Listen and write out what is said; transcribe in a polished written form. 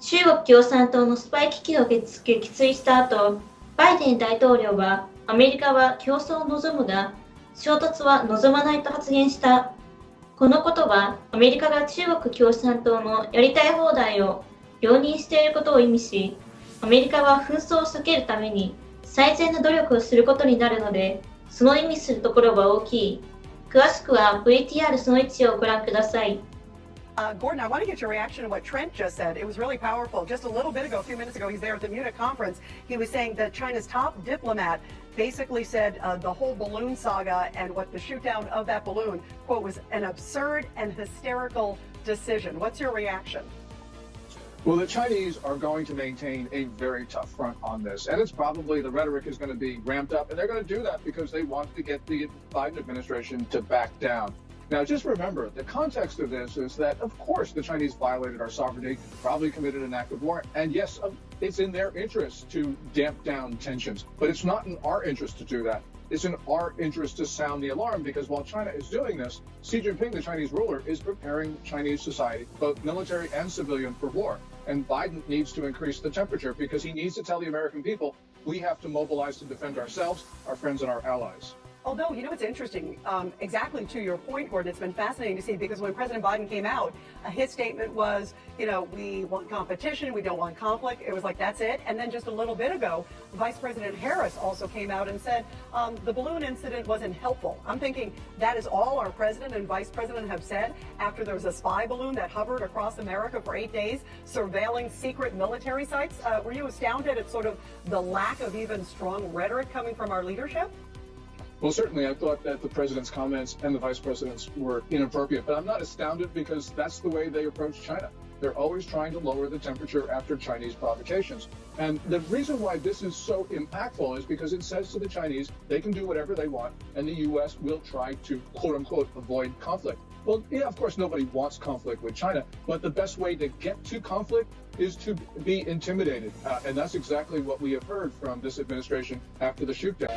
中国共産党のスパイ気球を撃墜した後、バイデン大統領はアメリカは競争を望むが、衝突は望まないと発言した。このことはアメリカが中国共産党のやりたい放題を容認していることを意味し、アメリカは紛争を避けるために最善の努力をすることになるので、その意味するところは大きい。詳しくは VTR その1をご覧ください。Gordon, I want to get your reaction to what Trent just said. It was really powerful. Just a little bit ago, a few minutes ago, he's there at the Munich conference. He was saying that China's top diplomat basically said the whole balloon saga and what the shoot down of that balloon, quote, was an absurd and hysterical decision. What's your reaction? Well, the Chinese are going to maintain a very tough front on this. And it's probably the rhetoric is going to be ramped up. And they're going to do that because they want to get the Biden administration to back down. Now, just remember, the context of this is that, of course, the Chinese violated our sovereignty, probably committed an act of war. And yes, it's in their interest to damp down tensions. But it's not in our interest to do that. It's in our interest to sound the alarm because while China is doing this, Xi Jinping, the Chinese ruler, is preparing Chinese society, both military and civilian, for war. And Biden needs to increase the temperature because he needs to tell the American people we have to mobilize to defend ourselves, our friends, and our allies. Although, you know, it's interesting, exactly to your point, Gordon, it's been fascinating to see because when President Biden came out, his statement was, you know, we want competition, we don't want conflict. It was like, that's it. And then just a little bit ago, Vice President Harris also came out and said the balloon incident wasn't helpful. I'm thinking that is all our president and vice president have said after there was a spy balloon that hovered across America for 8 days, surveilling secret military sites. Were you astounded at sort of the lack of even strong rhetoric coming from our leadership? Well, certainly, I thought that the president's comments and the vice president's were inappropriate, but I'm not astounded because that's the way they approach China. They're always trying to lower the temperature after Chinese provocations. And the reason why this is so impactful is because it says to the Chinese they can do whatever they want, and the U.S. will try to, quote unquote, avoid conflict. Well, yeah, of course, nobody wants conflict with China, but the best way to get to conflict is to be intimidated. And that's exactly what we have heard from this administration after the shoot down.